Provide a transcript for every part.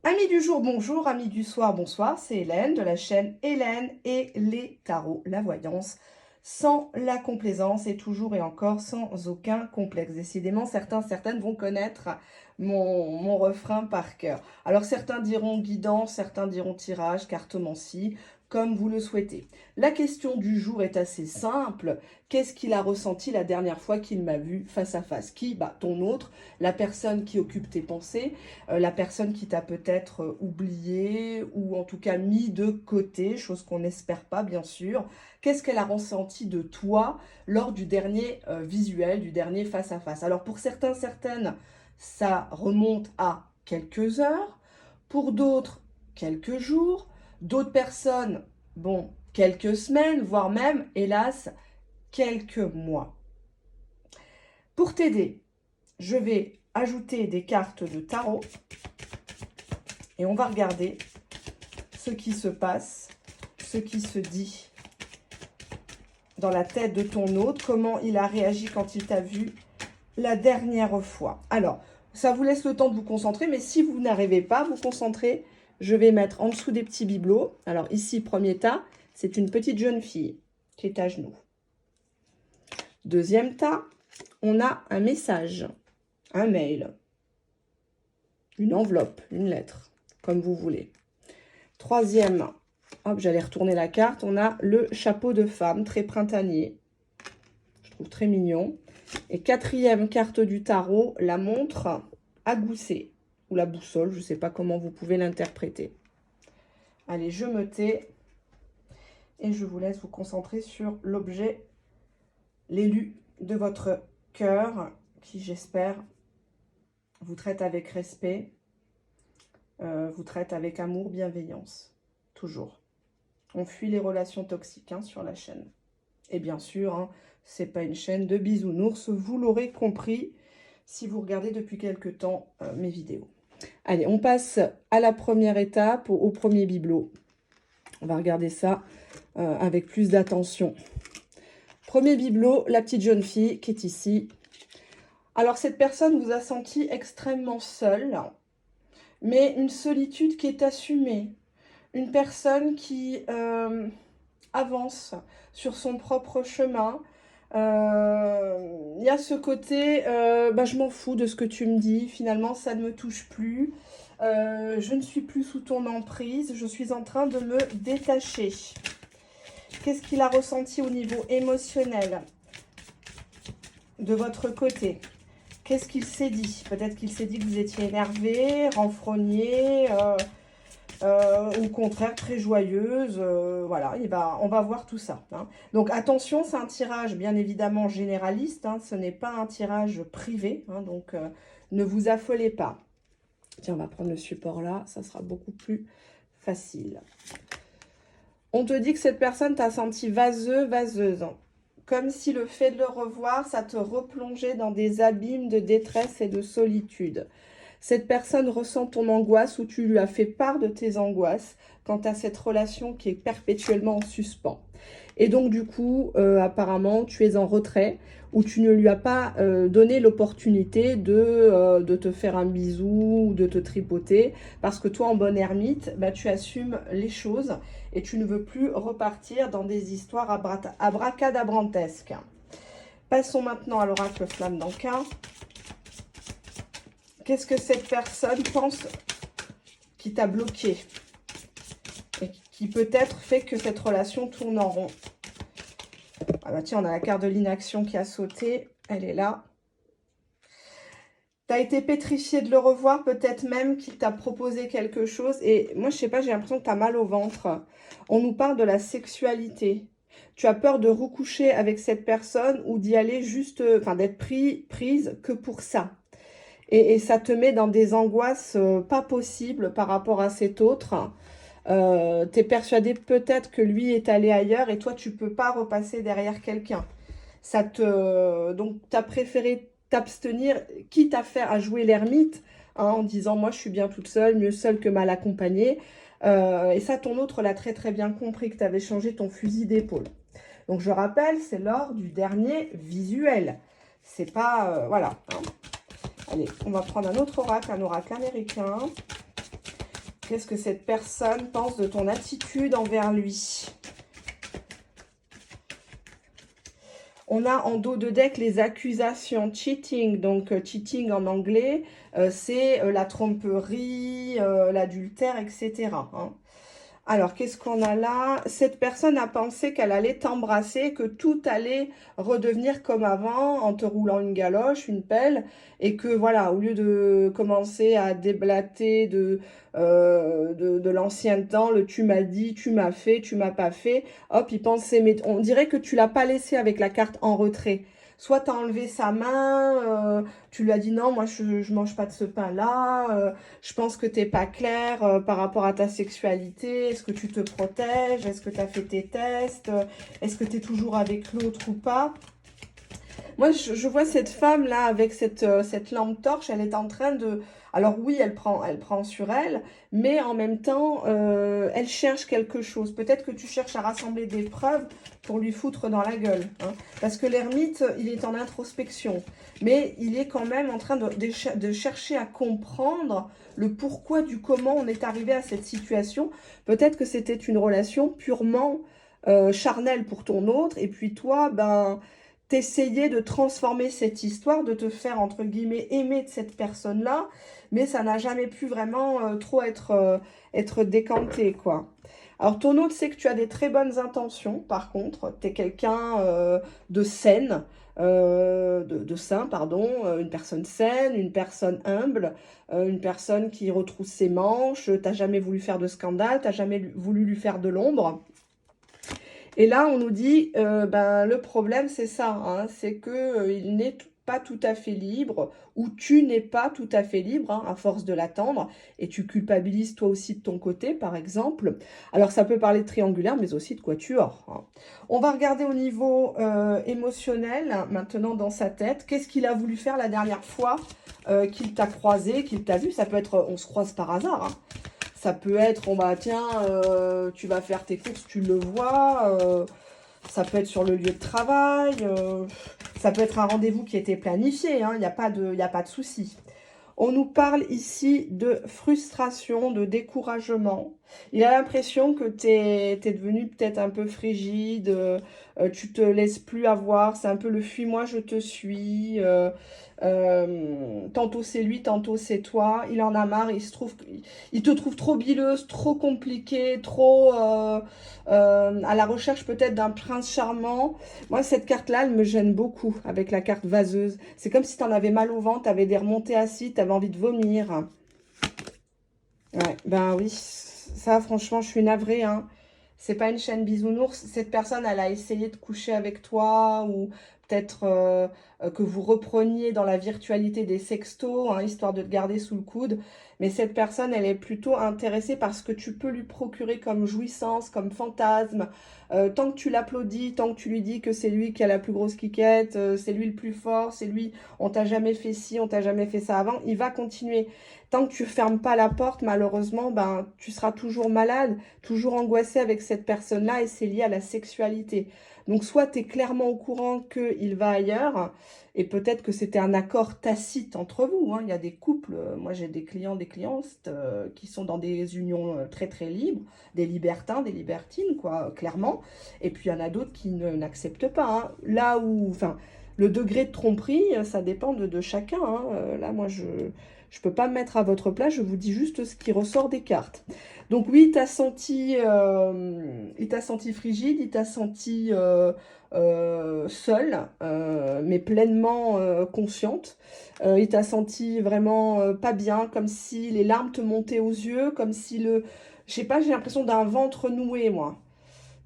Amis du jour, bonjour. Amis du soir, bonsoir. C'est Hélène de la chaîne Hélène et les tarots, la voyance, sans la complaisance et toujours et encore sans aucun complexe. Décidément, certaines vont connaître mon refrain par cœur. Alors, certains diront guidance, certains diront tirage, cartomancie, comme vous le souhaitez. La question du jour est assez simple. Qu'est-ce qu'il a ressenti la dernière fois qu'il m'a vu face à face? Qui? Ton autre, la personne qui occupe tes pensées, la personne qui t'a peut-être oublié ou en tout cas mis de côté, chose qu'on n'espère pas bien sûr. Qu'est-ce qu'elle a ressenti de toi lors du dernier visuel, du dernier face-à-face? Alors pour certaines, ça remonte à quelques heures. Pour d'autres, quelques jours. D'autres personnes, bon, quelques semaines, voire même, hélas, quelques mois. Pour t'aider, je vais ajouter des cartes de tarot et on va regarder ce qui se passe, ce qui se dit dans la tête de ton autre, comment il a réagi quand il t'a vu la dernière fois. Alors, ça vous laisse le temps de vous concentrer, mais si vous n'arrivez pas à vous concentrer, je vais mettre en dessous des petits bibelots. Alors ici, premier tas, c'est une petite jeune fille qui est à genoux. Deuxième tas, on a un message, un mail, une enveloppe, une lettre, comme vous voulez. Troisième, hop, j'allais retourner la carte, on a le chapeau de femme, très printanier. Je trouve très mignon. Et quatrième carte du tarot, la montre à gousset, ou la boussole, je ne sais pas comment vous pouvez l'interpréter. Allez, je me tais et je vous laisse vous concentrer sur l'objet, l'élu de votre cœur, qui j'espère vous traite avec respect, vous traite avec amour, bienveillance, toujours. On fuit les relations toxiques sur la chaîne. Et bien sûr, c'est pas une chaîne de bisounours, vous l'aurez compris si vous regardez depuis quelque temps mes vidéos. Allez, on passe à la première étape, au premier bibelot. On va regarder ça avec plus d'attention. Premier bibelot, la petite jeune fille qui est ici. Alors, cette personne vous a senti extrêmement seule, mais une solitude qui est assumée. Une personne qui avance sur son propre chemin. Il y a ce côté, je m'en fous de ce que tu me dis, finalement ça ne me touche plus, je ne suis plus sous ton emprise, je suis en train de me détacher. Qu'est-ce qu'il a ressenti au niveau émotionnel de votre côté? Qu'est-ce qu'il s'est dit? Peut-être qu'il s'est dit que vous étiez énervé, renfrogné, au contraire très joyeuse, voilà, on va voir tout ça. Donc attention, c'est un tirage bien évidemment généraliste, ce n'est pas un tirage privé, donc ne vous affolez pas. Tiens, on va prendre le support là, ça sera beaucoup plus facile. On te dit que cette personne t'a senti vaseux, vaseuse, comme si le fait de le revoir, ça te replongeait dans des abîmes de détresse et de solitude. Cette personne ressent ton angoisse ou tu lui as fait part de tes angoisses quant à cette relation qui est perpétuellement en suspens. Et donc, du coup, apparemment, tu es en retrait ou tu ne lui as pas donné l'opportunité de te faire un bisou ou de te tripoter parce que toi, en bonne ermite, tu assumes les choses et tu ne veux plus repartir dans des histoires abracadabrantesques. Passons maintenant à l'oracle Flamme d'Anka. Qu'est-ce que cette personne pense qui t'a bloqué et qui peut-être fait que cette relation tourne en rond? Ah bah tiens, on a la carte de l'inaction qui a sauté. Elle est là. Tu as été pétrifié de le revoir, peut-être même qu'il t'a proposé quelque chose. Et moi, je sais pas, j'ai l'impression que tu as mal au ventre. On nous parle de la sexualité. Tu as peur de recoucher avec cette personne ou d'y aller juste, enfin d'être prise que pour ça. Et ça te met dans des angoisses pas possibles par rapport à cet autre. Tu es persuadé peut-être que lui est allé ailleurs et toi, tu peux pas repasser derrière quelqu'un. Donc, tu as préféré t'abstenir, quitte à faire à jouer l'ermite, en disant « moi, je suis bien toute seule, mieux seule que mal accompagnée ». Et ça, ton autre l'a très très bien compris, que tu avais changé ton fusil d'épaule. Donc, je rappelle, c'est lors du dernier visuel. C'est pas... voilà. Allez, on va prendre un autre oracle américain. Qu'est-ce que cette personne pense de ton attitude envers lui? On a en dos de deck les accusations cheating. Donc, cheating en anglais, c'est la tromperie, l'adultère, etc. hein. Alors, qu'est-ce qu'on a là? Cette personne a pensé qu'elle allait t'embrasser, que tout allait redevenir comme avant, en te roulant une galoche, une pelle, et que voilà, au lieu de commencer à déblater de l'ancien temps, le tu m'as dit, tu m'as fait, tu m'as pas fait, hop, il pensait, mais on dirait que tu l'as pas laissé avec la carte en retrait. Soit tu as enlevé sa main, tu lui as dit non, moi je mange pas de ce pain-là, je pense que t'es pas clair par rapport à ta sexualité. Est-ce que tu te protèges? Est-ce que tu as fait tes tests? Est-ce que tu es toujours avec l'autre ou pas? Moi, je vois cette femme-là avec cette lampe torche. Elle est en train de... Alors oui, elle prend sur elle, mais en même temps, elle cherche quelque chose. Peut-être que tu cherches à rassembler des preuves pour lui foutre dans la gueule. Hein. Parce que l'ermite, il est en introspection. Mais il est quand même en train de chercher à comprendre le pourquoi du comment on est arrivé à cette situation. Peut-être que c'était une relation purement charnelle pour ton autre. Et puis toi, ben t'essayais de transformer cette histoire, de te faire, entre guillemets, aimer de cette personne-là, mais ça n'a jamais pu vraiment trop être décanté, quoi. Alors, ton autre sait que tu as des très bonnes intentions, par contre. Tu es quelqu'un de saine, de sain, pardon, une personne saine, une personne humble, une personne qui retrousse ses manches, t'as jamais voulu faire de scandale, t'as jamais voulu lui faire de l'ombre. Et là, on nous dit, ben, le problème, c'est ça, hein, c'est qu'il n'est pas tout à fait libre, ou tu n'es pas tout à fait libre, hein, à force de l'attendre, et tu culpabilises toi aussi de ton côté, par exemple. Alors, ça peut parler de triangulaire, mais aussi de quatuor. Hein. On va regarder au niveau émotionnel, maintenant, dans sa tête. Qu'est-ce qu'il a voulu faire la dernière fois qu'il t'a croisé, qu'il t'a vu? Ça peut être, on se croise par hasard, hein. Ça peut être, on va, tiens, tu vas faire tes courses, tu le vois. Ça peut être sur le lieu de travail. Ça peut être un rendez-vous qui était planifié. Hein, il n'y a pas de souci. On nous parle ici de frustration, de découragement. Il a l'impression que tu es devenu peut-être un peu frigide, tu te laisses plus avoir, c'est un peu le fuis-moi, je te suis. Tantôt c'est lui, tantôt c'est toi. Il en a marre, il te trouve trop bileuse, trop compliquée, trop à la recherche peut-être d'un prince charmant. Moi, cette carte-là, elle me gêne beaucoup avec la carte vaseuse. C'est comme si tu en avais mal au ventre, tu avais des remontées acides, tu avais envie de vomir. Ouais, ben oui, ça franchement, je suis navrée, hein. C'est pas une chaîne bisounours. Cette personne, elle a essayé de coucher avec toi ou peut-être que vous repreniez dans la virtualité des sextos, hein, histoire de te garder sous le coude. Mais cette personne, elle est plutôt intéressée par ce que tu peux lui procurer comme jouissance, comme fantasme. Tant que tu l'applaudis, tant que tu lui dis que c'est lui qui a la plus grosse quiquette, c'est lui le plus fort, c'est lui, on t'a jamais fait ci, on t'a jamais fait ça avant, il va continuer. Tant que tu fermes pas la porte, malheureusement, ben, tu seras toujours malade, toujours angoissé avec cette personne-là et c'est lié à la sexualité. Donc, soit tu es clairement au courant qu'il va ailleurs et peut-être que c'était un accord tacite entre vous. Hein. Il y a des couples, moi j'ai des clients, des clientes qui sont dans des unions très très libres, des libertins, des libertines, quoi, clairement. Et puis, il y en a d'autres qui n'acceptent pas. Hein. Là où, enfin, le degré de tromperie, ça dépend de chacun. Hein. Là, moi, je ne peux pas me mettre à votre place, je vous dis juste ce qui ressort des cartes. Donc oui, il t'a senti frigide, il t'a senti seule, mais pleinement consciente. Il t'a senti vraiment pas bien, comme si les larmes te montaient aux yeux, comme si je sais pas, j'ai l'impression d'un ventre noué, moi.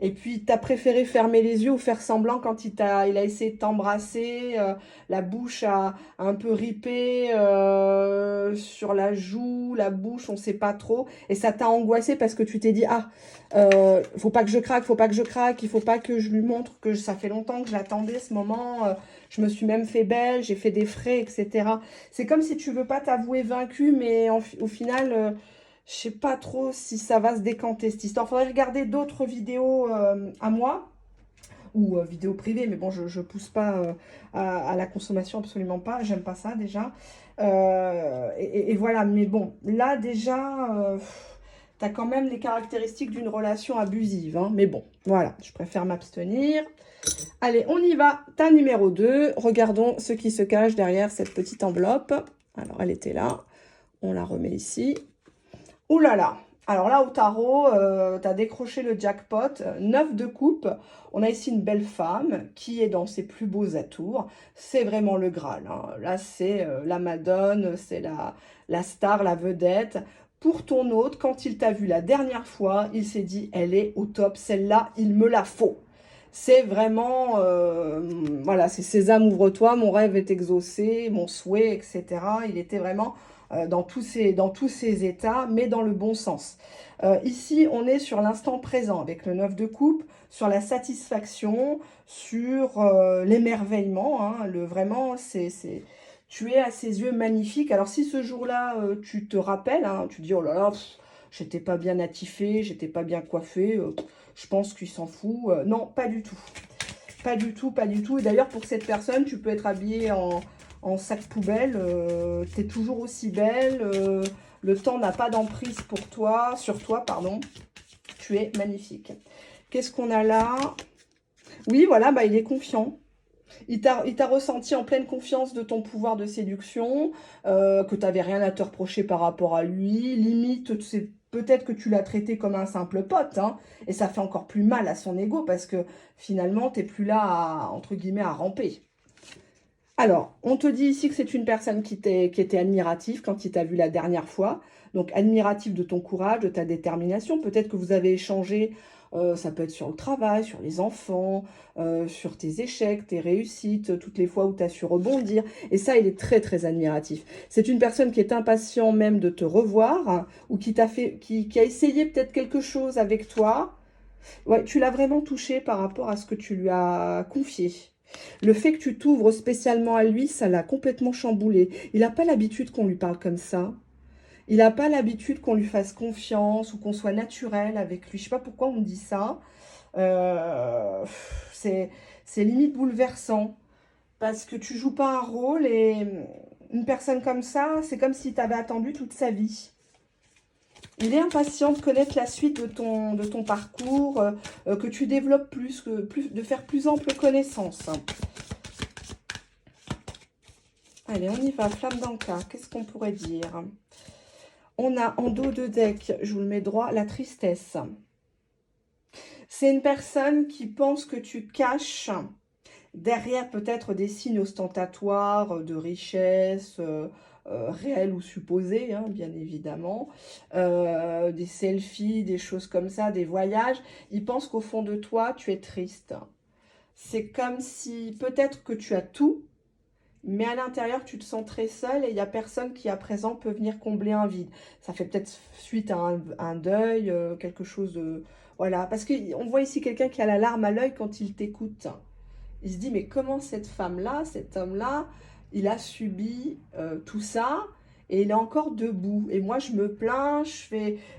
Et puis, tu as préféré fermer les yeux ou faire semblant quand il a essayé de t'embrasser, la bouche a un peu ripé sur la joue, la bouche, on ne sait pas trop. Et ça t'a angoissé parce que tu t'es dit, ah, faut pas que je craque, faut pas que je craque, il faut pas que je lui montre que ça fait longtemps que je l'attendais ce moment. Je me suis même fait belle, j'ai fait des frais, etc. C'est comme si tu veux pas t'avouer vaincu, mais au final... je sais pas trop si ça va se décanter cette histoire. Faudrait regarder d'autres vidéos à moi ou vidéos privées, mais bon, je pousse pas à la consommation, absolument pas. J'aime pas ça déjà. Et voilà, mais bon, là déjà, Tu as quand même les caractéristiques d'une relation abusive, hein. Mais bon, voilà, je préfère m'abstenir. Allez, on y va. Ta numéro 2. Regardons ce qui se cache derrière cette petite enveloppe. Alors, elle était là. On la remet ici. Ouh là là. Alors là, au tarot, tu as décroché le jackpot. 9 de coupe. On a ici une belle femme qui est dans ses plus beaux atours. C'est vraiment le Graal, hein. Là, c'est la Madone, c'est la star, la vedette. Pour ton hôte, quand il t'a vu la dernière fois, il s'est dit, elle est au top. Celle-là, il me la faut. C'est vraiment, voilà, c'est Sésame, ouvre-toi, mon rêve est exaucé, mon souhait, etc. Il était vraiment dans tous ces états, mais dans le bon sens. Ici, on est sur l'instant présent, avec le 9 de coupe, sur la satisfaction, sur l'émerveillement, hein, vraiment, tu es à ses yeux magnifique. Alors, si ce jour-là, tu te rappelles, hein, tu dis, oh là là, j'étais pas bien attifée, j'étais pas bien coiffée, je pense qu'il s'en fout. Non, pas du tout. Pas du tout, pas du tout. Et d'ailleurs, pour cette personne, tu peux être habillée en sac poubelle. Tu es toujours aussi belle. Le temps n'a pas d'emprise pour toi, sur toi, pardon. Tu es magnifique. Qu'est-ce qu'on a là? Oui, voilà, bah, il est confiant. Il t'a ressenti en pleine confiance de ton pouvoir de séduction, que tu n'avais rien à te reprocher par rapport à lui. Limite, c'est peut-être que tu l'as traité comme un simple pote, hein, et ça fait encore plus mal à son ego parce que finalement, tu n'es plus là, entre guillemets, à ramper. Alors, on te dit ici que c'est une personne qui était admirative quand il t'a vu la dernière fois. Donc, admirative de ton courage, de ta détermination. Peut-être que vous avez échangé, ça peut être sur le travail, sur les enfants, sur tes échecs, tes réussites, toutes les fois où tu as su rebondir. Et ça, il est très, très admiratif. C'est une personne qui est impatient même de te revoir, hein, ou qui a essayé peut-être quelque chose avec toi. Ouais, tu l'as vraiment touché par rapport à ce que tu lui as confié. Le fait que tu t'ouvres spécialement à lui, ça l'a complètement chamboulé. Il n'a pas l'habitude qu'on lui parle comme ça. Il n'a pas l'habitude qu'on lui fasse confiance ou qu'on soit naturel avec lui. Je ne sais pas pourquoi on me dit ça. Euh, c'est limite bouleversant. Parce que tu joues pas un rôle et une personne comme ça, c'est comme si tu avais attendu toute sa vie. Il est impatient de connaître la suite de ton parcours, que tu développes de faire plus ample connaissance. Allez, on y va, flamme d'Anka. Qu'est-ce qu'on pourrait dire? On a en dos de deck, je vous le mets droit, la tristesse. C'est une personne qui pense que tu caches derrière peut-être des signes ostentatoires de richesse, réels ou supposés, hein, bien évidemment, des selfies, des choses comme ça, des voyages. Il pense qu'au fond de toi, tu es triste. C'est comme si peut-être que tu as tout, mais à l'intérieur, tu te sens très seul et il n'y a personne qui, à présent, peut venir combler un vide. Ça fait peut-être suite à un deuil, quelque chose de... Voilà, parce qu'on voit ici quelqu'un qui a la larme à l'œil quand il t'écoute. Il se dit, mais comment cette femme-là, cet homme-là, il a subi tout ça et il est encore debout. Et moi, je me plains,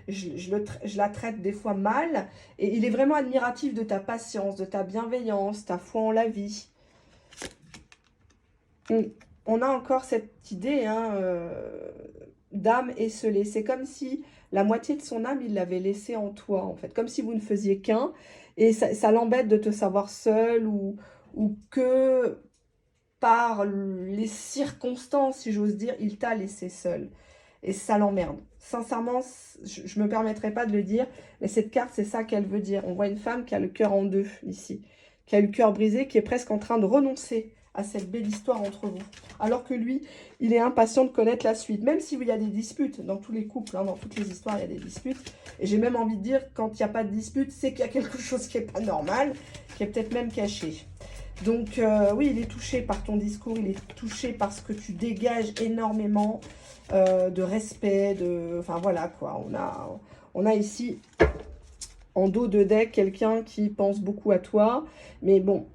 je la traite des fois mal. Et il est vraiment admiratif de ta patience, de ta bienveillance, ta foi en la vie. On a encore cette idée, hein, d'âme esselée. C'est comme si la moitié de son âme, il l'avait laissée en toi, en fait. Comme si vous ne faisiez qu'un. Et ça l'embête de te savoir seul ou que par les circonstances, si j'ose dire, il t'a laissé seul. Et ça l'emmerde. Sincèrement, je ne me permettrai pas de le dire, mais cette carte, c'est ça qu'elle veut dire. On voit une femme qui a le cœur en deux, ici. Qui a le cœur brisé, qui est presque en train de renoncer à cette belle histoire entre vous. Alors que lui, il est impatient de connaître la suite. Même s'il y a des disputes, dans tous les couples, hein, dans toutes les histoires, il y a des disputes. Et j'ai même envie de dire, quand il n'y a pas de dispute, c'est qu'il y a quelque chose qui n'est pas normal, qui est peut-être même caché. Donc, oui, il est touché par ton discours, il est touché parce que tu dégages énormément de respect, enfin, voilà, quoi. On a ici, en dos de deck, quelqu'un qui pense beaucoup à toi. Mais bon,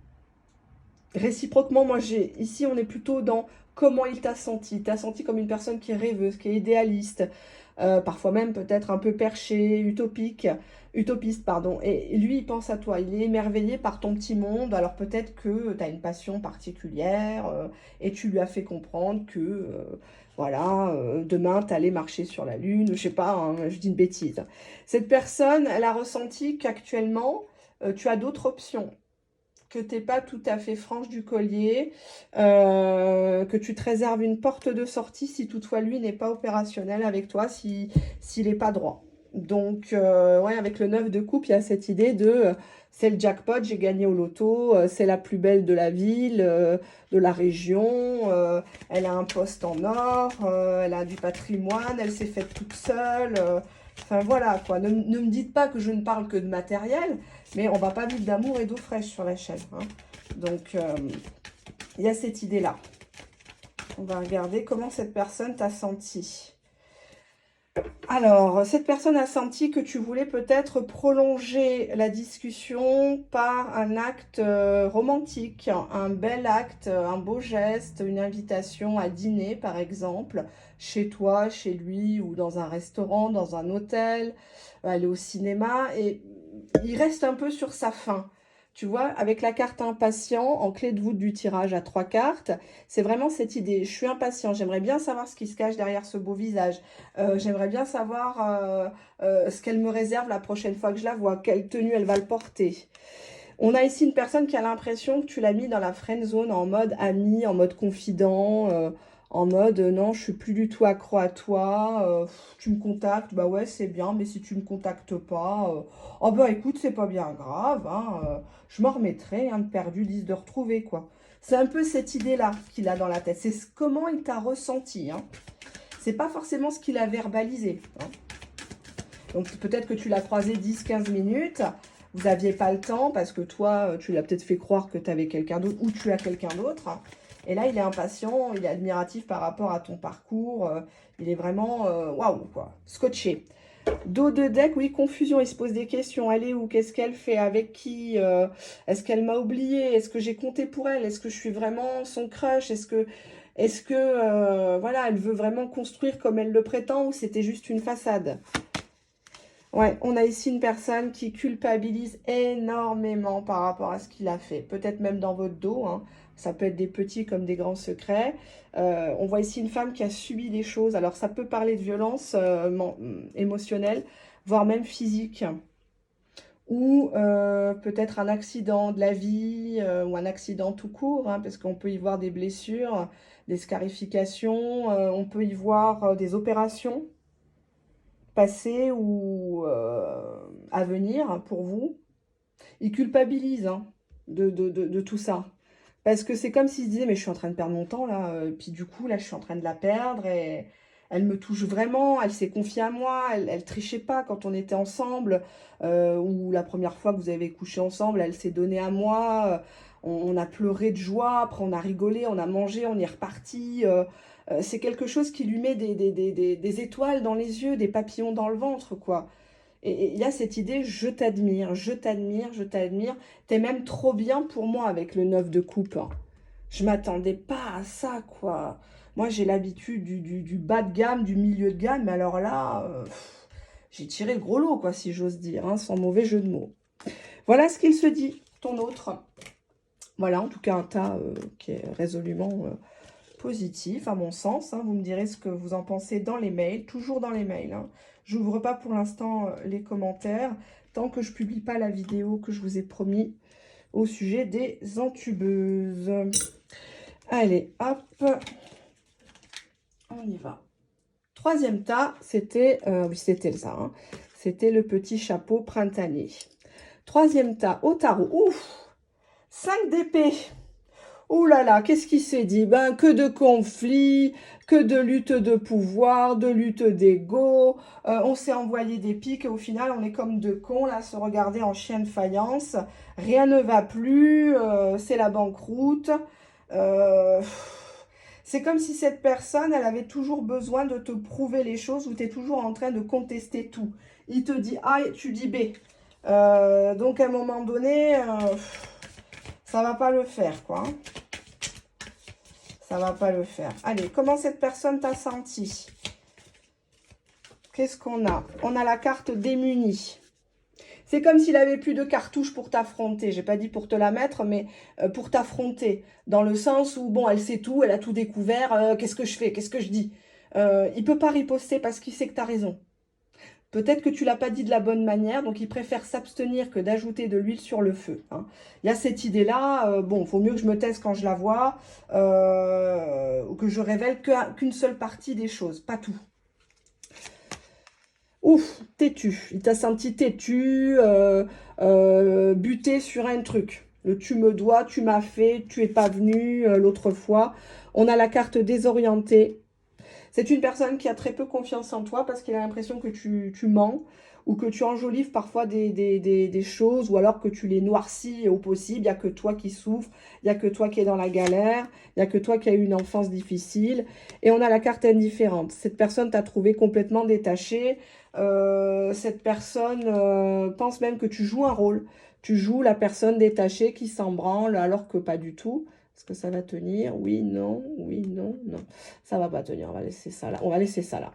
réciproquement, moi, ici, on est plutôt dans comment il t'a senti. Il t'a senti comme une personne qui est rêveuse, qui est idéaliste, parfois même peut-être un peu perché, utopiste, pardon. Et lui, il pense à toi, il est émerveillé par ton petit monde. Alors peut-être que tu as une passion particulière et tu lui as fait comprendre que, voilà, demain, tu allais marcher sur la Lune, je sais pas, hein, je dis une bêtise. Cette personne, elle a ressenti qu'actuellement, tu as d'autres options, que tu n'es pas tout à fait franche du collier, que tu te réserves une porte de sortie si toutefois lui n'est pas opérationnel avec toi, s'il n'est pas droit. Donc, ouais, avec le 9 de coupe, il y a cette idée de c'est le jackpot, j'ai gagné au loto, c'est la plus belle de la ville, de la région, elle a un poste en or, elle a du patrimoine, elle s'est faite toute seule. Enfin voilà quoi, ne me dites pas que je ne parle que de matériel, mais on va pas vivre d'amour et d'eau fraîche sur la chaîne. Hein. Donc, il y a cette idée-là. On va regarder comment cette personne t'a senti. Alors, cette personne a senti que tu voulais peut-être prolonger la discussion par un acte romantique, un bel acte, un beau geste, une invitation à dîner, par exemple, chez toi, chez lui, ou dans un restaurant, dans un hôtel, aller au cinéma. Et il reste un peu sur sa faim. Tu vois, avec la carte impatient, en clé de voûte du tirage à 3 cartes, c'est vraiment cette idée. Je suis impatient, j'aimerais bien savoir ce qui se cache derrière ce beau visage. J'aimerais bien savoir ce qu'elle me réserve la prochaine fois que je la vois, quelle tenue elle va le porter. On a ici une personne qui a l'impression que tu l'as mis dans la friend zone en mode ami, en mode confident, en mode non, je suis plus du tout accro à toi, tu me contactes, bah ouais, c'est bien, mais si tu me contactes pas, oh bah écoute, c'est pas bien grave, hein, je m'en remettrai, hein, de perdu, 10 de retrouver, quoi. C'est un peu cette idée-là qu'il a dans la tête, c'est comment il t'a ressenti, hein. C'est pas forcément ce qu'il a verbalisé, hein. Donc peut-être que tu l'as croisé 10-15 minutes, vous n'aviez pas le temps parce que toi, tu l'as peut-être fait croire que tu avais quelqu'un d'autre ou tu as quelqu'un d'autre. Et là, il est impatient, il est admiratif par rapport à ton parcours. Il est vraiment, waouh, quoi, scotché. Dos de deck, oui, confusion, il se pose des questions. Elle est où? Qu'est-ce qu'elle fait? Avec qui? Est-ce qu'elle m'a oublié? Est-ce que j'ai compté pour elle? Est-ce que je suis vraiment son crush? Est-ce que voilà, elle veut vraiment construire comme elle le prétend ou c'était juste une façade? Ouais, on a ici une personne qui culpabilise énormément par rapport à ce qu'il a fait. Peut-être même dans votre dos, hein. Ça peut être des petits comme des grands secrets. On voit ici une femme qui a subi des choses. Alors, ça peut parler de violence émotionnelle, voire même physique. Ou peut-être un accident de la vie ou un accident tout court, hein, parce qu'on peut y voir des blessures, des scarifications, on peut y voir des opérations passé ou à venir pour vous. Il culpabilise hein, de tout ça. Parce que c'est comme s'il se disait, mais je suis en train de perdre mon temps là, puis du coup là je suis en train de la perdre et elle me touche vraiment, elle s'est confiée à moi, elle trichait pas quand on était ensemble, ou la première fois que vous avez couché ensemble, elle s'est donnée à moi, on a pleuré de joie, après on a rigolé, on a mangé, on est reparti, c'est quelque chose qui lui met des étoiles dans les yeux, des papillons dans le ventre, quoi. Et il y a cette idée, je t'admire, je t'admire, je t'admire. T'es même trop bien pour moi avec le 9 de coupe. Hein. Je m'attendais pas à ça, quoi. Moi, j'ai l'habitude du bas de gamme, du milieu de gamme. Mais alors là, j'ai tiré le gros lot, quoi, si j'ose dire, hein, sans mauvais jeu de mots. Voilà ce qu'il se dit, ton autre. Voilà, en tout cas, un tas qui est résolument positif, à mon sens. Hein. Vous me direz ce que vous en pensez dans les mails, toujours dans les mails. Hein. Je n'ouvre pas pour l'instant les commentaires, tant que je ne publie pas la vidéo que je vous ai promis au sujet des entubeuses. Allez, hop, on y va. Troisième tas, c'était, oui, c'était ça, hein. C'était le petit chapeau printanier. Troisième tas, au tarot, ouf, 5 d'épée. Ouh là là, qu'est-ce qui s'est dit? Ben, que de conflits, que de lutte de pouvoir, de lutte d'ego. On s'est envoyé des piques et au final, on est comme deux cons, là, se regarder en chien de faïence. Rien ne va plus, c'est la banqueroute. Euh, c'est comme si cette personne, elle avait toujours besoin de te prouver les choses ou tu es toujours en train de contester tout. Il te dit A et tu dis B. Donc, à un moment donné, ça va pas le faire, quoi. Ça va pas le faire. Allez, comment cette personne t'a senti? Qu'est-ce qu'on a? On a la carte démunie. C'est comme s'il avait plus de cartouches pour t'affronter. J'ai pas dit pour te la mettre, mais pour t'affronter. Dans le sens où, bon, elle sait tout, elle a tout découvert. Qu'est-ce que je fais? Qu'est-ce que je dis? Il peut pas riposter parce qu'il sait que tu as raison. Peut-être que tu l'as pas dit de la bonne manière, donc il préfère s'abstenir que d'ajouter de l'huile sur le feu. Hein. Il y a cette idée-là, bon, il faut mieux que je me taise quand je la vois, ou que je révèle qu'une seule partie des choses, pas tout. Ouf, têtu. Il t'a senti têtu, buté sur un truc. Le tu me dois, tu m'as fait, tu es pas venu l'autre fois. On a la carte désorientée. C'est une personne qui a très peu confiance en toi parce qu'il a l'impression que tu mens ou que tu enjolives parfois des choses ou alors que tu les noircis au possible. Il n'y a que toi qui souffres, il n'y a que toi qui es dans la galère, il n'y a que toi qui as eu une enfance difficile. Et on a la carte indifférente. Cette personne t'a trouvé complètement détaché. Cette personne pense même que tu joues un rôle. Tu joues la personne détachée qui s'en branle alors que pas du tout. Est-ce que ça va tenir? Oui, non, non. Ça va pas tenir, on va laisser ça là. On va laisser ça là.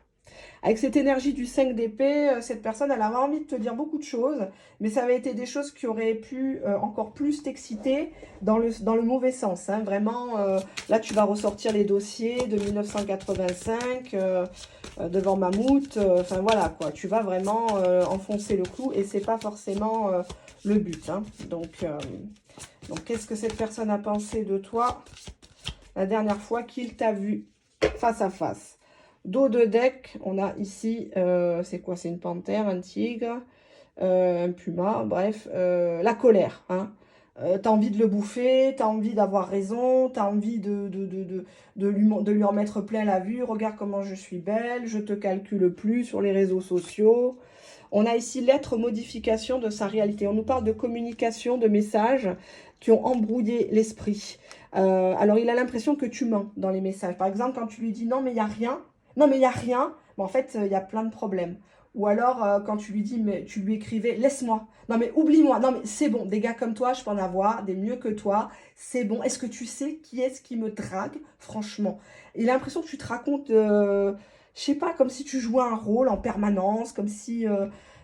Avec cette énergie du 5 d'épée, cette personne, elle avait envie de te dire beaucoup de choses, mais ça avait été des choses qui auraient pu encore plus t'exciter dans le mauvais sens. Hein. Vraiment, là, tu vas ressortir les dossiers de 1985 devant Mammouth. Enfin, voilà, quoi. Tu vas vraiment enfoncer le clou et c'est pas forcément le but. Hein. Donc, qu'est-ce que cette personne a pensé de toi la dernière fois qu'il t'a vu face à face? Dos de deck, on a ici, c'est quoi? C'est une panthère, un tigre, un puma, bref, la colère. Hein. Tu as envie de le bouffer, tu as envie d'avoir raison, tu as envie de lui en mettre plein la vue. Regarde comment je suis belle, je te calcule plus sur les réseaux sociaux. On a ici lettre modification de sa réalité. On nous parle de communication, de messages qui ont embrouillé l'esprit. Alors, il a l'impression que tu mens dans les messages. Par exemple, quand tu lui dis « non, mais il n'y a rien », non, mais il n'y a rien, mais en fait, il y a plein de problèmes. Ou alors, quand tu lui dis, mais tu lui écrivais « laisse-moi ». Non, mais oublie-moi. Non, mais c'est bon, des gars comme toi, je peux en avoir, des mieux que toi. C'est bon. Est-ce que tu sais qui est-ce qui me drague? Franchement. Il a l'impression que tu te racontes, je sais pas, comme si tu jouais un rôle en permanence, comme si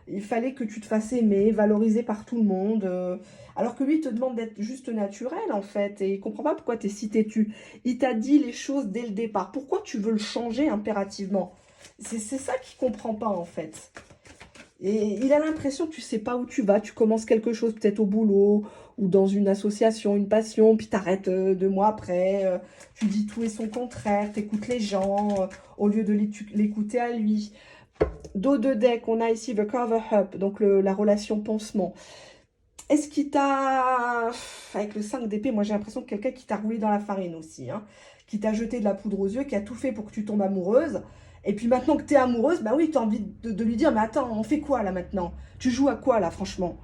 il fallait que tu te fasses aimer, valoriser par tout le monde. Alors que lui, il te demande d'être juste naturel, en fait. Et il comprend pas pourquoi tu es si têtu. Il t'a dit les choses dès le départ. Pourquoi tu veux le changer impérativement? C'est ça qu'il comprend pas, en fait. Et il a l'impression que tu sais pas où tu vas. Tu commences quelque chose, peut-être au boulot, ou dans une association, une passion, puis t'arrêtes 2 mois après. Tu dis tout et son contraire, t'écoutes les gens, au lieu de l'écouter à lui. Dos de deck, on a ici the cover-up, donc la relation pansement. Est-ce qu'il t'a... Avec le 5 d'épée, moi j'ai l'impression que quelqu'un qui t'a roulé dans la farine aussi, hein, qui t'a jeté de la poudre aux yeux, qui a tout fait pour que tu tombes amoureuse. Et puis maintenant que tu es amoureuse, bah oui, tu as envie de lui dire, mais attends, on fait quoi là maintenant? Tu joues à quoi là, franchement?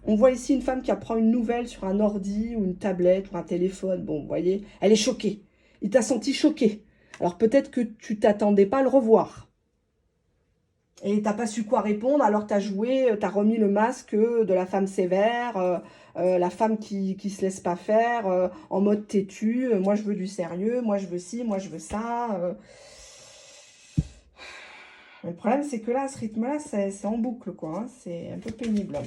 On voit ici une femme qui apprend une nouvelle sur un ordi ou une tablette ou un téléphone. Bon, vous voyez, elle est choquée. Il t'a senti choquée. Alors peut-être que tu t'attendais pas à le revoir. Et t'as pas su quoi répondre, alors t'as joué, t'as remis le masque de la femme sévère, la femme qui se laisse pas faire, en mode têtu, moi je veux du sérieux, moi je veux ci, moi je veux ça. Le problème c'est que là, à ce rythme-là, c'est en boucle, quoi. Hein, c'est un peu pénible.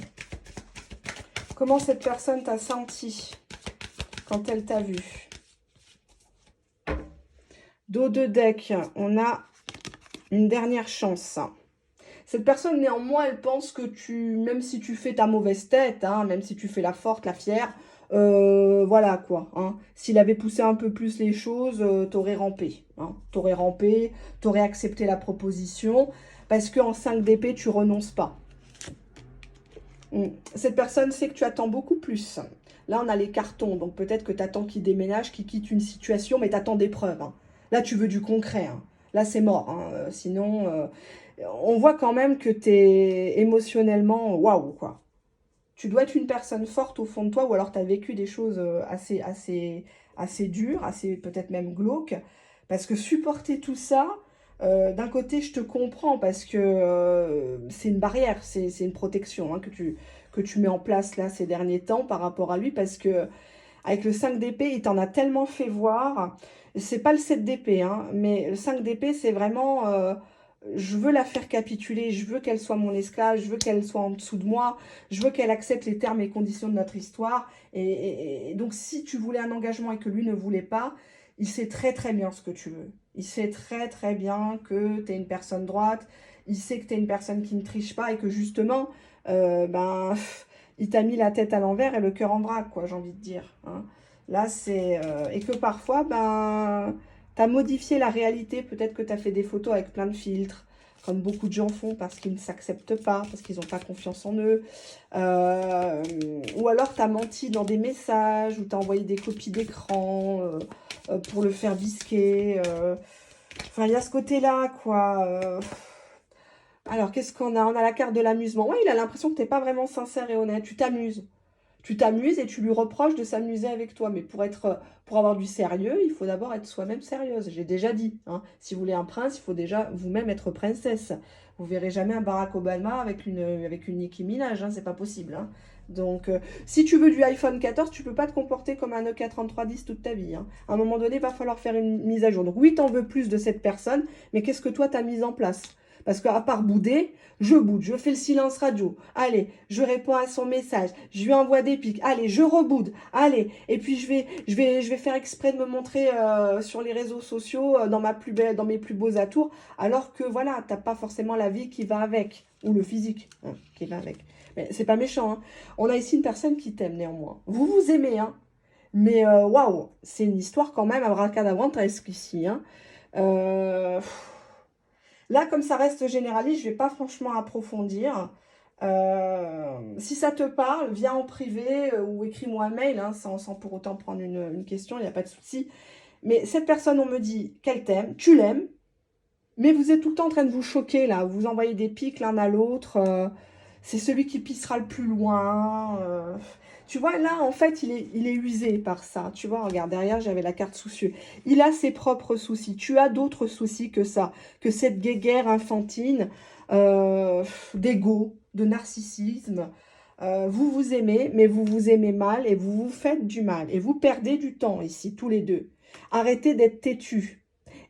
Comment cette personne t'a senti quand elle t'a vu? Dos de deck, on a une dernière chance. Cette personne, néanmoins, elle pense que même si tu fais ta mauvaise tête, hein, même si tu fais la forte, la fière, voilà quoi. Hein. S'il avait poussé un peu plus les choses, t'aurais rampé. Hein. T'aurais rampé, t'aurais accepté la proposition, parce qu'en 5 d'épée, tu renonces pas. Cette personne sait que tu attends beaucoup plus. Là, on a les cartons, donc peut-être que tu attends qu'il déménage, qu'il quitte une situation, mais tu attends des preuves. Hein. Là, tu veux du concret. Hein. Là, c'est mort. Hein. Sinon, on voit quand même que tu es émotionnellement waouh, quoi. Tu dois être une personne forte au fond de toi, ou alors tu as vécu des choses assez dures, assez peut-être même glauques. Parce que supporter tout ça, d'un côté, je te comprends, parce que c'est une barrière, c'est une protection hein, que tu mets en place là ces derniers temps par rapport à lui, parce que avec le 5 d'épée, il t'en a tellement fait voir. C'est pas le 7 d'épée, hein, mais le 5 d'épée, c'est vraiment je veux la faire capituler, je veux qu'elle soit mon esclave, je veux qu'elle soit en dessous de moi, je veux qu'elle accepte les termes et conditions de notre histoire. Et donc, si tu voulais un engagement et que lui ne voulait pas, il sait très très bien ce que tu veux. Il sait très très bien que tu es une personne droite, il sait que tu es une personne qui ne triche pas et que justement, ben, il t'a mis la tête à l'envers et le cœur en vrac, quoi, j'ai envie de dire. Hein. Là, c'est... et que parfois, ben... Tu as modifié la réalité, peut-être que tu as fait des photos avec plein de filtres, comme beaucoup de gens font parce qu'ils ne s'acceptent pas, parce qu'ils n'ont pas confiance en eux. Ou alors tu as menti dans des messages, ou tu as envoyé des copies d'écran pour le faire bisquer. Enfin, il y a ce côté-là, quoi. Alors, qu'est-ce qu'on a? On a la carte de l'amusement. Ouais, il a l'impression que tu n'es pas vraiment sincère et honnête. Tu t'amuses. Tu t'amuses et tu lui reproches de s'amuser avec toi. Mais pour avoir du sérieux, il faut d'abord être soi-même sérieuse. J'ai déjà dit. Hein. Si vous voulez un prince, il faut déjà vous-même être princesse. Vous verrez jamais un Barack Obama avec une Nicki Minaj. Hein, c'est pas possible. Hein. Donc, si tu veux du iPhone 14, tu peux pas te comporter comme un Nokia 3310 toute ta vie. Hein. À un moment donné, il va falloir faire une mise à jour. Donc, oui, t'en veux plus de cette personne, mais qu'est-ce que toi, t'as mis en place? Parce qu'à part bouder, je boude, je fais le silence radio. Allez, je réponds à son message. Je lui envoie des pics. Allez, je reboude. Allez, et puis je vais faire exprès de me montrer sur les réseaux sociaux dans mes plus beaux atours, alors que voilà, t'as pas forcément la vie qui va avec ou le physique hein, qui va avec. Mais c'est pas méchant. Hein. On a ici une personne qui t'aime néanmoins. Vous vous aimez, hein. Mais waouh, c'est une histoire quand même abracadabrantesque ici. Hein. Euh, Là, comme ça reste généraliste, je ne vais pas franchement approfondir. Si ça te parle, viens en privé ou écris-moi un mail, hein, sans pour autant prendre une question, il n'y a pas de souci. Mais cette personne, on me dit qu'elle t'aime, tu l'aimes, mais vous êtes tout le temps en train de vous choquer, là. Vous envoyez des pics l'un à l'autre. C'est celui qui pissera le plus loin. Tu vois, là, en fait, il est usé par ça. Tu vois, regarde, derrière, j'avais la carte soucieux. Il a ses propres soucis. Tu as d'autres soucis que ça, que cette guéguerre infantile, d'ego, de narcissisme. Vous vous aimez, mais vous vous aimez mal et vous vous faites du mal. Et vous perdez du temps ici, tous les deux. Arrêtez d'être têtus.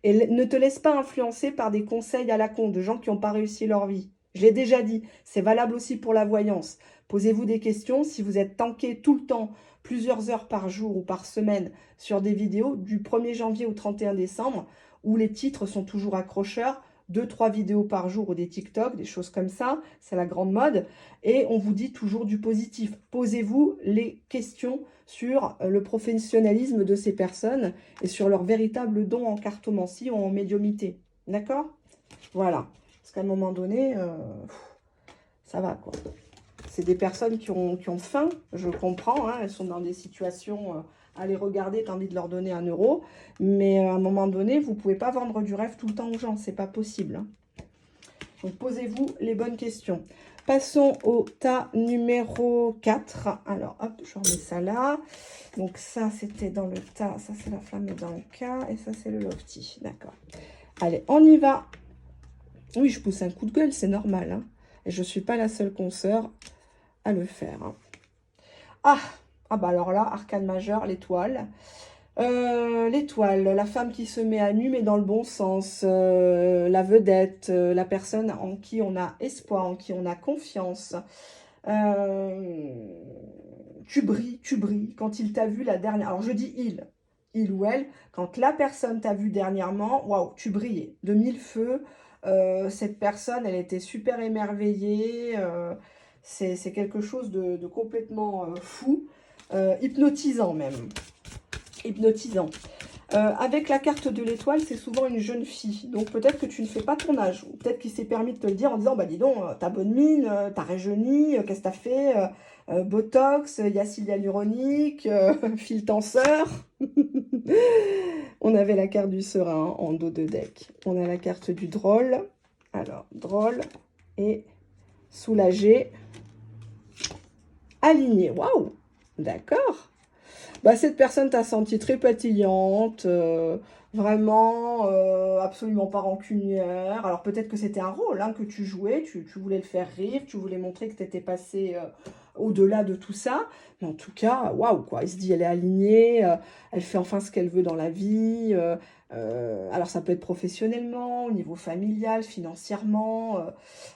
Et ne te laisse pas influencer par des conseils à la con de gens qui n'ont pas réussi leur vie. Je l'ai déjà dit, c'est valable aussi pour la voyance. Posez-vous des questions si vous êtes tanké tout le temps, plusieurs heures par jour ou par semaine sur des vidéos du 1er janvier au 31 décembre, où les titres sont toujours accrocheurs, 2-3 vidéos par jour ou des TikTok, des choses comme ça, c'est la grande mode, et on vous dit toujours du positif. Posez-vous les questions sur le professionnalisme de ces personnes et sur leur véritable don en cartomancie ou en médiumité. D'accord? Voilà. Parce qu'à un moment donné, ça va quoi. C'est des personnes qui ont faim, je comprends. Hein, elles sont dans des situations, à les regarder, tu as envie de leur donner 1 €. Mais à un moment donné, vous ne pouvez pas vendre du rêve tout le temps aux gens. C'est pas possible. Hein. Donc, posez-vous les bonnes questions. Passons au tas numéro 4. Alors, hop, je remets ça là. Donc, ça, c'était dans le tas. Ça, c'est la flamme dans le cas. Et ça, c'est le lofty. D'accord. Allez, on y va. Oui, je pousse un coup de gueule, c'est normal. Hein. Et je ne suis pas la seule consoeur à le faire. Hein. Ah, bah alors là, arcane majeur, l'étoile. L'étoile, la femme qui se met à nu, mais dans le bon sens, la vedette, la personne en qui on a espoir, en qui on a confiance. Tu brilles quand il t'a vu la dernière. Alors je dis il ou elle, quand la personne t'a vu dernièrement, waouh, tu brillais de mille feux. Cette personne, elle était super émerveillée. C'est quelque chose de complètement fou, hypnotisant même hypnotisant. Avec la carte de l'étoile, c'est souvent une jeune fille. Donc peut-être que tu ne fais pas ton âge. Ou peut-être qu'il s'est permis de te le dire en disant, bah dis donc, t'as bonne mine, t'as rajeuni, qu'est-ce que t'as fait Botox, acide hyaluronique, fil tenseur. On avait la carte du serein en dos de deck. On a la carte du drôle. Alors, drôle et soulagé. Aligné. Waouh. D'accord. Bah, cette personne t'a senti très pétillante, vraiment absolument pas rancunière. Alors peut-être que c'était un rôle hein, que tu jouais, tu voulais le faire rire, tu voulais montrer que tu étais passé au-delà de tout ça. Mais en tout cas, waouh, quoi. Il se dit, elle est alignée, elle fait enfin ce qu'elle veut dans la vie. Alors, ça peut être professionnellement, au niveau familial, financièrement.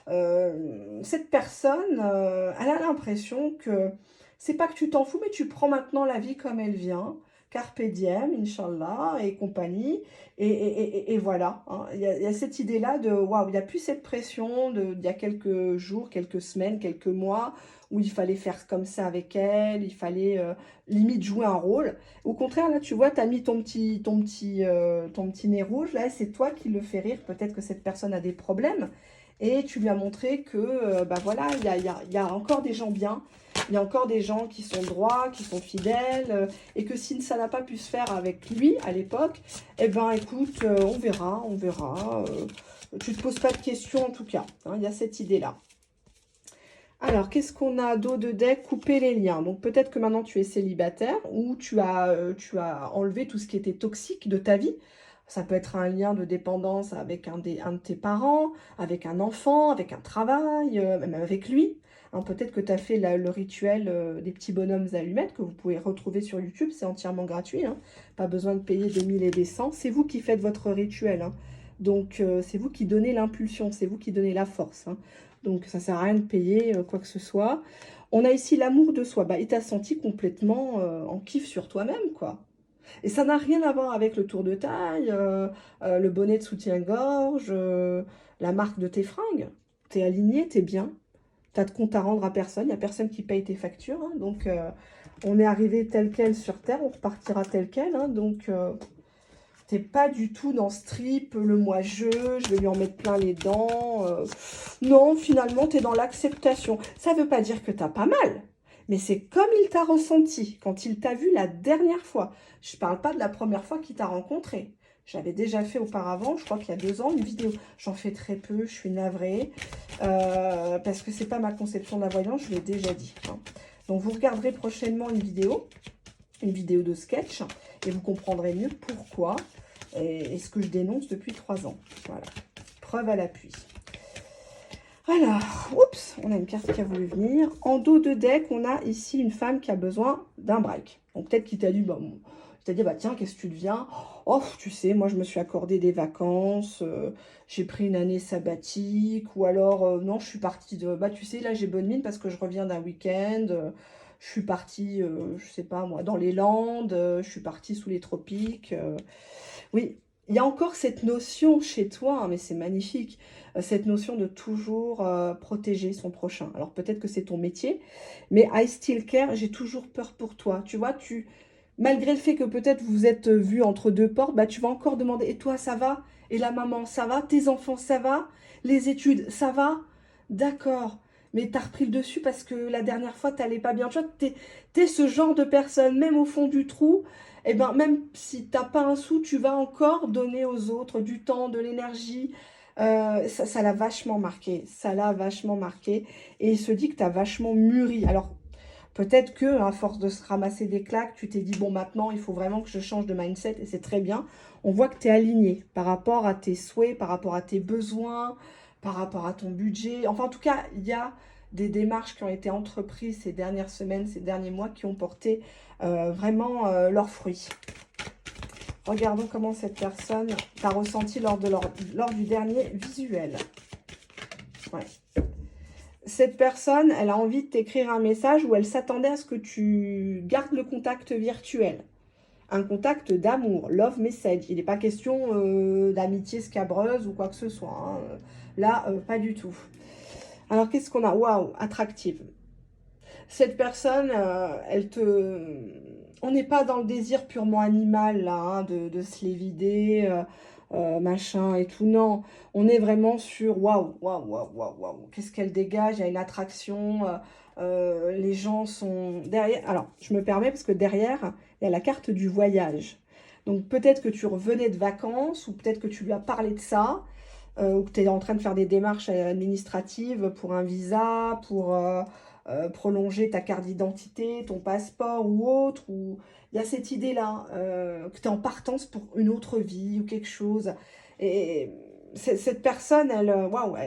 Cette personne, elle a l'impression que c'est pas que tu t'en fous, mais tu prends maintenant la vie comme elle vient. Carpe diem, Inch'Allah, et compagnie. Et voilà, hein. Il y a cette idée-là de, waouh, il n'y a plus cette pression d'il y a quelques jours, quelques semaines, quelques mois, où il fallait faire comme ça avec elle, il fallait limite jouer un rôle. Au contraire, là, tu vois, tu as mis ton petit nez rouge, là, et c'est toi qui le fais rire. Peut-être que cette personne a des problèmes, et tu lui as montré que, bah voilà, il y a encore des gens bien, il y a encore des gens qui sont droits, qui sont fidèles, et que si ça n'a pas pu se faire avec lui à l'époque, eh ben écoute, on verra, on verra. Tu ne te poses pas de questions en tout cas, hein, il y a cette idée-là. Alors, qu'est-ce qu'on a d'eau de deck? Couper les liens. Donc, peut-être que maintenant tu es célibataire ou tu as enlevé tout ce qui était toxique de ta vie. Ça peut être un lien de dépendance avec un de tes parents, avec un enfant, avec un travail, même avec lui. Hein, peut-être que tu as fait le rituel des petits bonhommes allumettes que vous pouvez retrouver sur YouTube. C'est entièrement gratuit, hein. Pas besoin de payer des mille et des cents. C'est vous qui faites votre rituel, hein. Donc, c'est vous qui donnez l'impulsion, c'est vous qui donnez la force, hein. Donc, ça ne sert à rien de payer quoi que ce soit. On a ici l'amour de soi. Bah, et t'as senti complètement en kiff sur toi-même, quoi. Et ça n'a rien à voir avec le tour de taille, le bonnet de soutien-gorge, la marque de tes fringues. T'es aligné, t'es bien. T'as de compte à rendre à personne. Il n'y a personne qui paye tes factures, hein. Donc, on est arrivé tel quel sur Terre. On repartira tel quel, hein. Donc, t'es pas du tout dans ce trip, le moi je vais lui en mettre plein les dents. Non, finalement, tu es dans l'acceptation. Ça veut pas dire que t'as pas mal, mais c'est comme il t'a ressenti quand il t'a vu la dernière fois. Je parle pas de la première fois qu'il t'a rencontré. J'avais déjà fait auparavant, je crois qu'il y a 2 ans, une vidéo. J'en fais très peu, je suis navrée, parce que c'est pas ma conception de la voyance, je l'ai déjà dit, hein. Donc, vous regarderez prochainement une vidéo de sketch, et vous comprendrez mieux pourquoi et ce que je dénonce depuis 3 ans. Voilà, preuve à l'appui. Alors, oups, on a une carte qui a voulu venir. En dos de deck, on a ici une femme qui a besoin d'un break. Donc peut-être qu'il t'a dit, bah, bah tiens, qu'est-ce que tu deviens? Oh, tu sais, moi je me suis accordé des vacances, j'ai pris une année sabbatique, ou alors, non, je suis partie de, bah tu sais, là j'ai bonne mine parce que je reviens d'un week-end, je suis partie, je sais pas moi, dans les Landes, je suis partie sous les tropiques. Oui, il y a encore cette notion chez toi, hein, mais c'est magnifique, cette notion de toujours protéger son prochain. Alors peut-être que c'est ton métier, mais I still care, j'ai toujours peur pour toi. Tu vois, malgré le fait que peut-être vous êtes vus entre deux portes, bah, tu vas encore demander, et toi, ça va? Et la maman, ça va? Tes enfants, ça va? Les études, ça va? D'accord. Mais t'as repris le dessus parce que la dernière fois, t'allais pas bien. Tu vois, t'es ce genre de personne, même au fond du trou, eh ben, même si t'as pas un sou, tu vas encore donner aux autres du temps, de l'énergie. Ça l'a vachement marqué. Ça l'a vachement marqué. Et il se dit que t'as vachement mûri. Alors, peut-être que, à force de se ramasser des claques, tu t'es dit, bon, maintenant, il faut vraiment que je change de mindset. Et c'est très bien. On voit que tu es aligné par rapport à tes souhaits, par rapport à tes besoins, par rapport à ton budget. Enfin, en tout cas, il y a des démarches qui ont été entreprises ces dernières semaines, ces derniers mois, qui ont porté vraiment leurs fruits. Regardons comment cette personne t'a ressenti lors du dernier visuel. Ouais. Cette personne, elle a envie de t'écrire un message où elle s'attendait à ce que tu gardes le contact virtuel. Un contact d'amour, love message. Il n'est pas question d'amitié scabreuse ou quoi que ce soit, hein. Là, pas du tout. Alors, qu'est-ce qu'on a? Waouh, attractive. Cette personne, on n'est pas dans le désir purement animal, là, hein, de se les vider, machin et tout. Non, on est vraiment sur waouh, waouh, waouh, waouh, waouh. Qu'est-ce qu'elle dégage? Il y a une attraction. Les gens sont derrière. Alors, je me permets parce que derrière, il y a la carte du voyage. Donc, peut-être que tu revenais de vacances ou peut-être que tu lui as parlé de ça. Ou que tu es en train de faire des démarches administratives pour un visa, pour prolonger ta carte d'identité, ton passeport ou autre, ou il y a cette idée-là, que tu es en partance pour une autre vie ou quelque chose. Et cette personne, elle, waouh,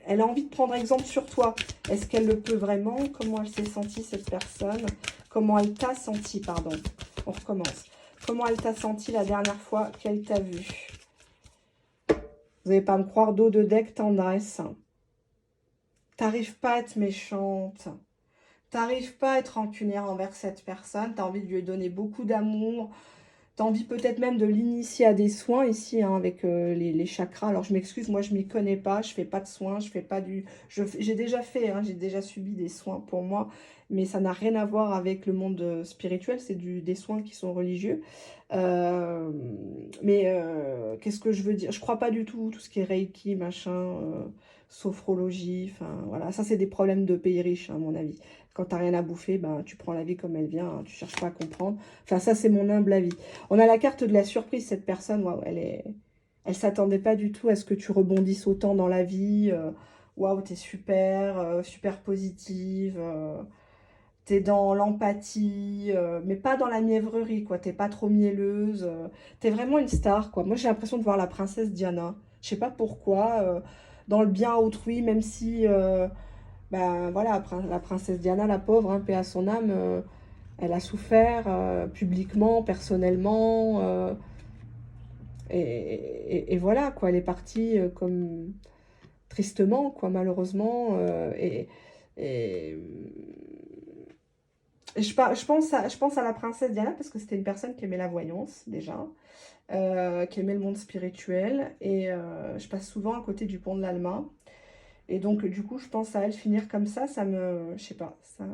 elle a envie de prendre exemple sur toi. Est-ce qu'elle le peut vraiment? Comment elle s'est sentie, cette personne? Comment elle t'a senti, pardon. On recommence. Comment elle t'a senti la dernière fois qu'elle t'a vu? Vous n'allez pas me croire, dos de deck, tendresse. T'arrives pas à être méchante. T'arrives pas à être rancunière envers cette personne. T'as envie de lui donner beaucoup d'amour. T'as envie peut-être même de l'initier à des soins ici, hein, avec les chakras. Alors, je m'excuse, moi, je m'y connais pas. Je fais pas de soins, je fais pas du... J'ai déjà fait, hein, j'ai déjà subi des soins pour moi. Mais ça n'a rien à voir avec le monde spirituel. C'est des soins qui sont religieux. Euh, qu'est-ce que je veux dire? Je crois pas du tout ce qui est Reiki, machin, sophrologie. Enfin, voilà. Ça, c'est des problèmes de pays riches, hein, à mon avis. Quand t'as rien à bouffer, ben, tu prends la vie comme elle vient. Hein, tu cherches pas à comprendre. Enfin, ça, c'est mon humble avis. On a la carte de la surprise, cette personne, waouh, elle s'attendait pas du tout à ce que tu rebondisses autant dans la vie. Waouh, t'es super, super positive. T'es dans l'empathie, mais pas dans la mièvrerie, quoi. T'es pas trop mielleuse. T'es vraiment une star, quoi. Moi, j'ai l'impression de voir la princesse Diana. Je sais pas pourquoi. Dans le bien autrui, même si, ben voilà, la princesse Diana, la pauvre, hein, paix à son âme. Elle a souffert publiquement, personnellement, et voilà, quoi. Elle est partie comme tristement, quoi, malheureusement. Et, et je pense à la princesse Diana parce que c'était une personne qui aimait la voyance, déjà, qui aimait le monde spirituel. Et je passe souvent à côté du pont de l'Alma. Et donc, du coup, je pense à elle finir comme ça me... Je sais pas, ça...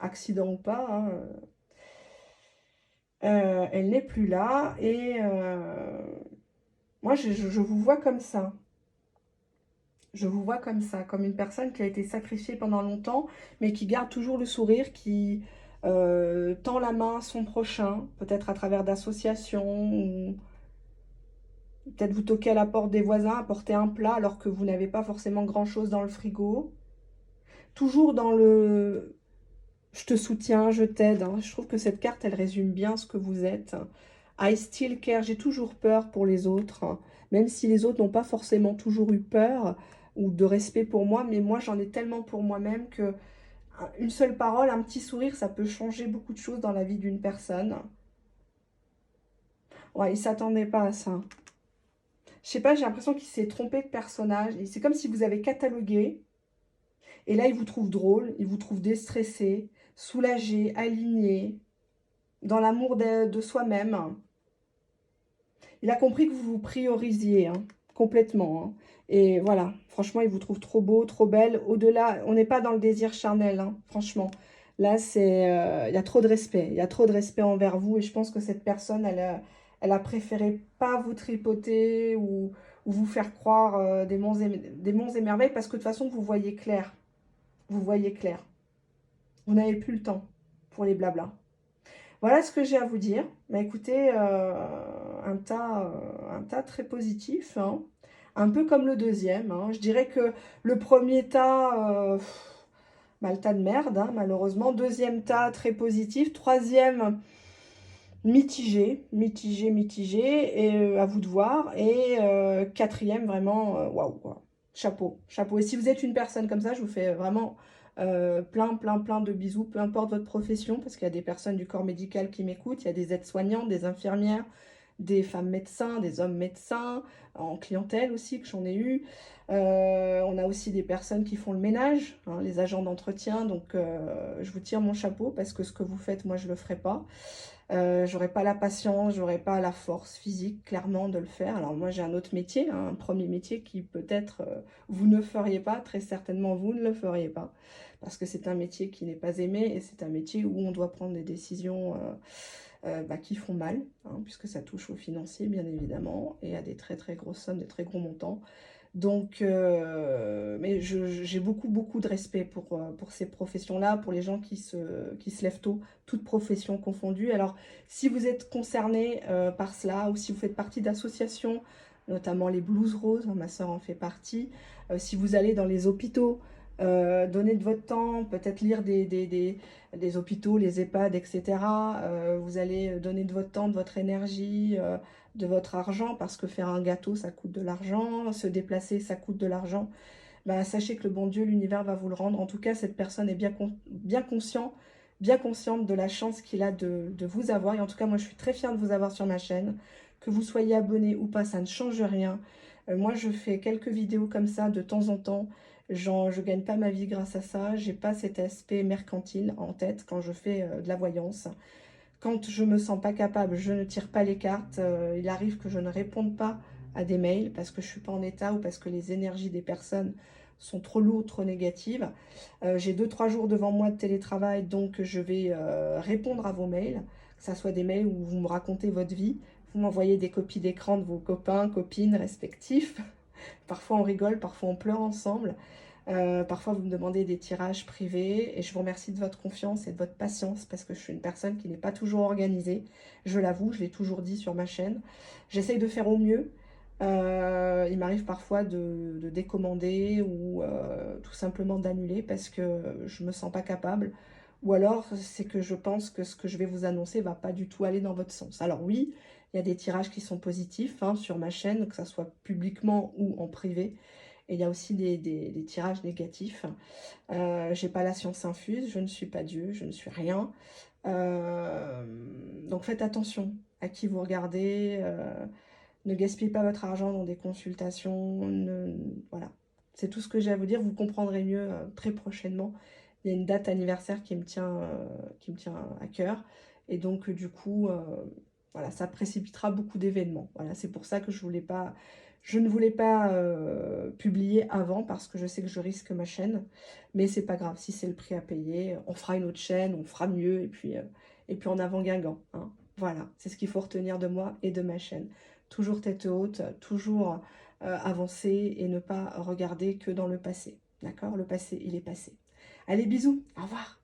Accident ou pas, hein, elle n'est plus là et moi je vous vois comme ça. Je vous vois comme ça, comme une personne qui a été sacrifiée pendant longtemps, mais qui garde toujours le sourire, qui tend la main à son prochain, peut-être à travers d'associations, ou peut-être vous toquez à la porte des voisins, apporter un plat alors que vous n'avez pas forcément grand-chose dans le frigo. Toujours dans le je te soutiens, je t'aide, hein. Je trouve que cette carte, elle résume bien ce que vous êtes. I still care, j'ai toujours peur pour les autres, hein. Même si les autres n'ont pas forcément toujours eu peur ou de respect pour moi, mais moi, j'en ai tellement pour moi-même que une seule parole, un petit sourire, ça peut changer beaucoup de choses dans la vie d'une personne. Ouais, il ne s'attendait pas à ça. Je sais pas, j'ai l'impression qu'il s'est trompé de personnage. C'est comme si vous avez catalogué, et là, il vous trouve drôle, il vous trouve déstressé, soulagé, aligné, dans l'amour de soi-même. Il a compris que vous vous priorisiez, hein, complètement, hein. Et voilà, franchement, il vous trouve trop beau, trop belle. Au-delà, on n'est pas dans le désir charnel, hein, franchement. Là, il y a trop de respect. Il y a trop de respect envers vous. Et je pense que cette personne, elle a préféré pas vous tripoter ou vous faire croire des monts et merveilles parce que de toute façon, vous voyez clair. Vous voyez clair. Vous n'avez plus le temps pour les blablas. Voilà ce que j'ai à vous dire. Bah, écoutez, un tas très positif, hein. Un peu comme le deuxième, hein. Je dirais que le premier tas, bah, le tas de merde, hein, malheureusement. Deuxième tas, très positif. Troisième, mitigé, mitigé, mitigé. Et à vous de voir. Et quatrième, vraiment, waouh, quoi. Chapeau, chapeau. Et si vous êtes une personne comme ça, je vous fais vraiment plein de bisous, peu importe votre profession, parce qu'il y a des personnes du corps médical qui m'écoutent, il y a des aides-soignantes, des infirmières, des femmes médecins, des hommes médecins, en clientèle aussi, que j'en ai eu. On a aussi des personnes qui font le ménage, hein, les agents d'entretien, donc je vous tire mon chapeau, parce que ce que vous faites, moi, je ne le ferai pas. J'aurais pas la patience, j'aurais pas la force physique, clairement, de le faire. Alors moi, j'ai un autre métier, hein, un premier métier qui peut-être vous ne feriez pas, très certainement vous ne le feriez pas, parce que c'est un métier qui n'est pas aimé et c'est un métier où on doit prendre des décisions bah, qui font mal, hein, puisque ça touche aux financiers, bien évidemment, et à des très très grosses sommes, des très gros montants. Donc, mais j'ai beaucoup de respect pour ces professions-là, pour les gens qui se lèvent tôt, toutes professions confondues. Alors, si vous êtes concerné par cela, ou si vous faites partie d'associations, notamment les Blues Roses, hein, ma soeur en fait partie, si vous allez dans les hôpitaux, donner de votre temps, peut-être lire des hôpitaux, les EHPAD, etc. Vous allez donner de votre temps, de votre énergie, de votre argent, parce que faire un gâteau, ça coûte de l'argent, se déplacer, ça coûte de l'argent. bah, sachez que le bon Dieu, l'univers va vous le rendre. En tout cas, cette personne est bien consciente de la chance qu'il a de vous avoir. Et en tout cas, moi, je suis très fière de vous avoir sur ma chaîne. Que vous soyez abonné ou pas, ça ne change rien. Moi, je fais quelques vidéos comme ça de temps en temps. Je gagne pas ma vie grâce à ça. J'ai pas cet aspect mercantile en tête quand je fais de la voyance. Quand je me sens pas capable, je ne tire pas les cartes. Il arrive que je ne réponde pas à des mails parce que je suis pas en état ou parce que les énergies des personnes sont trop lourdes, trop négatives. J'ai 2-3 jours devant moi de télétravail, donc je vais répondre à vos mails, que ce soit des mails où vous me racontez votre vie, vous m'envoyez des copies d'écran de vos copains, copines respectifs. Parfois on rigole, parfois on pleure ensemble. Parfois, vous me demandez des tirages privés et je vous remercie de votre confiance et de votre patience parce que je suis une personne qui n'est pas toujours organisée. Je l'avoue, je l'ai toujours dit sur ma chaîne. J'essaye de faire au mieux. Il m'arrive parfois de décommander ou tout simplement d'annuler parce que je ne me sens pas capable. Ou alors, c'est que je pense que ce que je vais vous annoncer ne va pas du tout aller dans votre sens. Alors oui, il y a des tirages qui sont positifs hein, sur ma chaîne, que ce soit publiquement ou en privé. Et il y a aussi des tirages négatifs. J'ai pas la science infuse, je ne suis pas Dieu, je ne suis rien. Euh, donc faites attention à qui vous regardez. Ne gaspillez pas votre argent dans des consultations. Voilà, c'est tout ce que j'ai à vous dire. Vous comprendrez mieux très prochainement. Il y a une date anniversaire qui me tient à cœur. Et donc, du coup, voilà, ça précipitera beaucoup d'événements. Voilà, c'est pour ça que je ne voulais pas publier avant parce que je sais que je risque ma chaîne. Mais c'est pas grave, si c'est le prix à payer, on fera une autre chaîne, on fera mieux et puis en avant Guingamp. Hein. Voilà, c'est ce qu'il faut retenir de moi et de ma chaîne. Toujours tête haute, toujours avancer et ne pas regarder que dans le passé. D'accord? Le passé, il est passé. Allez, bisous, au revoir.